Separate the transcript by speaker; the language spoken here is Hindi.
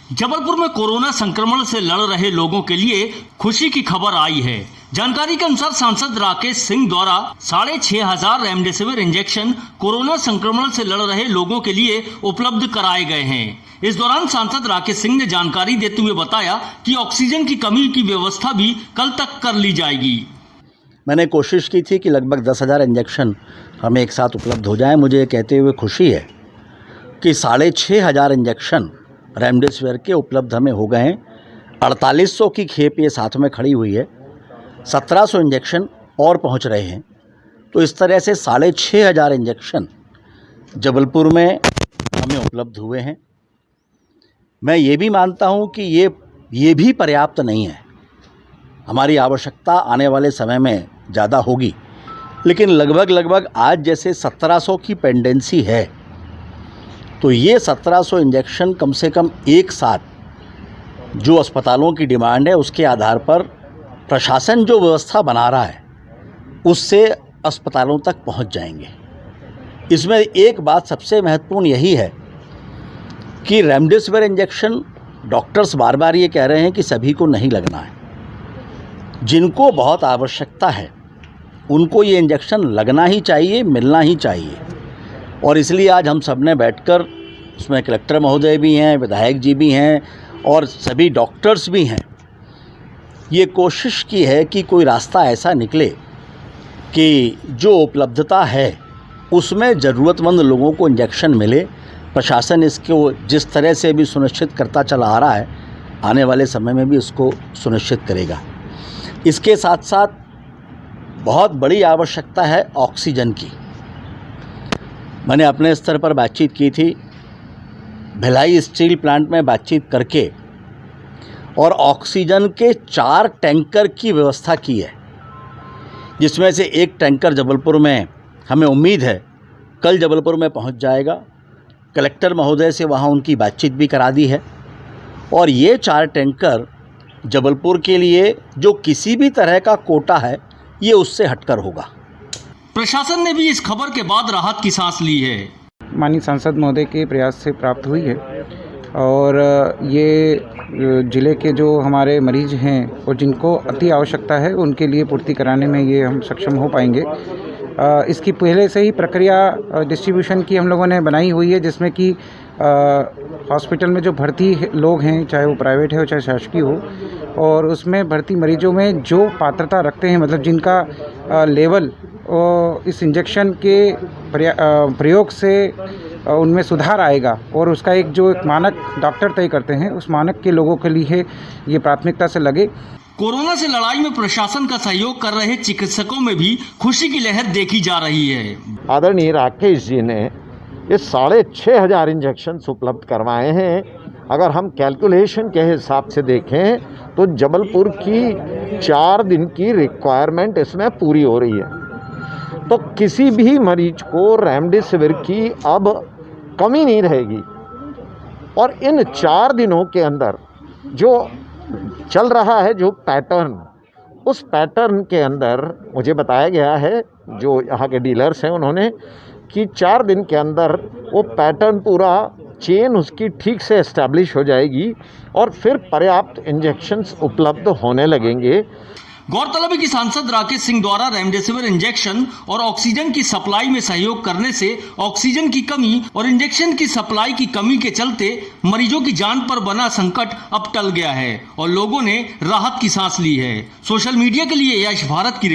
Speaker 1: जबलपुर में कोरोना संक्रमण से लड़ रहे लोगों के लिए खुशी की खबर आई है। जानकारी के अनुसार सांसद राकेश सिंह द्वारा 6,500 रेमडेसिविर इंजेक्शन कोरोना संक्रमण से लड़ रहे लोगों के लिए उपलब्ध कराए गए हैं। इस दौरान सांसद राकेश सिंह ने जानकारी देते हुए बताया कि ऑक्सीजन की कमी की व्यवस्था भी कल तक कर ली जाएगी।
Speaker 2: मैंने कोशिश की थी कि लगभग 10,000 इंजेक्शन हमें एक साथ उपलब्ध हो जाए। मुझे कहते हुए खुशी है कि 6,500 इंजेक्शन रेमडेसिविर के उपलब्ध हमें हो गए हैं। 4800 की खेप ये साथ में खड़ी हुई है, 1700 इंजेक्शन और पहुंच रहे हैं। तो इस तरह से 6,500 इंजेक्शन जबलपुर में हमें उपलब्ध हुए हैं। मैं ये भी मानता हूं कि ये भी पर्याप्त नहीं है। हमारी आवश्यकता आने वाले समय में ज़्यादा होगी, लेकिन लगभग आज जैसे 1700 की पेंडेंसी है, तो ये 1700 इंजेक्शन कम से कम एक साथ जो अस्पतालों की डिमांड है उसके आधार पर प्रशासन जो व्यवस्था बना रहा है उससे अस्पतालों तक पहुंच जाएंगे। इसमें एक बात सबसे महत्वपूर्ण यही है कि रेमडेसिविर इंजेक्शन डॉक्टर्स बार बार ये कह रहे हैं कि सभी को नहीं लगना है। जिनको बहुत आवश्यकता है उनको ये इंजेक्शन लगना ही चाहिए, मिलना ही चाहिए। और इसलिए आज हम सब ने बैठकर, उसमें कलेक्टर महोदय भी हैं, विधायक जी भी हैं और सभी डॉक्टर्स भी हैं, ये कोशिश की है कि कोई रास्ता ऐसा निकले कि जो उपलब्धता है उसमें ज़रूरतमंद लोगों को इंजेक्शन मिले। प्रशासन इसको जिस तरह से भी सुनिश्चित करता चला आ रहा है, आने वाले समय में भी इसको सुनिश्चित करेगा। इसके साथ साथ बहुत बड़ी आवश्यकता है ऑक्सीजन की। मैंने अपने स्तर पर बातचीत की थी, भिलाई स्टील प्लांट में बातचीत करके, और ऑक्सीजन के 4 टैंकर की व्यवस्था की है, जिसमें से एक टैंकर जबलपुर में हमें उम्मीद है कल जबलपुर में पहुंच जाएगा। कलेक्टर महोदय से वहां उनकी बातचीत भी करा दी है और ये 4 टैंकर जबलपुर के लिए जो किसी भी तरह का कोटा है ये उससे हटकर होगा।
Speaker 1: प्रशासन ने भी इस खबर के बाद राहत की सांस ली है।
Speaker 3: माननीय सांसद महोदय के प्रयास से प्राप्त हुई है और ये ज़िले के जो हमारे मरीज हैं और जिनको अति आवश्यकता है उनके लिए पूर्ति कराने में ये हम सक्षम हो पाएंगे। इसकी पहले से ही प्रक्रिया डिस्ट्रीब्यूशन की हम लोगों ने बनाई हुई है, जिसमें कि हॉस्पिटल में जो भर्ती लोग हैं, चाहे वो प्राइवेट है हो चाहे शासकीय हो, और उसमें भर्ती मरीजों में जो पात्रता रखते हैं, मतलब जिनका लेवल इस इंजेक्शन के प्रयोग से उनमें सुधार आएगा और उसका एक मानक डॉक्टर तय करते हैं, उस मानक के लोगों के लिए ये प्राथमिकता से लगे।
Speaker 1: कोरोना से लड़ाई में प्रशासन का सहयोग कर रहे चिकित्सकों में भी खुशी की लहर देखी जा रही है।
Speaker 4: आदरणीय राकेश जी ने ये 6,500 इंजेक्शन उपलब्ध करवाए हैं। अगर हम कैलकुलेशन के हिसाब से देखें तो जबलपुर की 4 दिन की रिक्वायरमेंट इसमें पूरी हो रही है। तो किसी भी मरीज को रेमडेसिविर की अब कमी नहीं रहेगी। और इन 4 दिनों के अंदर जो चल रहा है जो पैटर्न, उस पैटर्न के अंदर मुझे बताया गया है, जो यहाँ के डीलर्स हैं उन्होंने, कि 4 दिन के अंदर वो पैटर्न पूरा चेन उसकी ठीक से एस्टैब्लिश हो जाएगी और फिर पर्याप्त इंजेक्शन्स उपलब्ध होने लगेंगे।
Speaker 1: गौरतलब है कि सांसद राकेश सिंह द्वारा रेमडेसिविर इंजेक्शन और ऑक्सीजन की सप्लाई में सहयोग करने से ऑक्सीजन की कमी और इंजेक्शन की सप्लाई की कमी के चलते मरीजों की जान पर बना संकट अब टल गया है और लोगों ने राहत की सांस ली है। सोशल मीडिया के लिए यश भारत की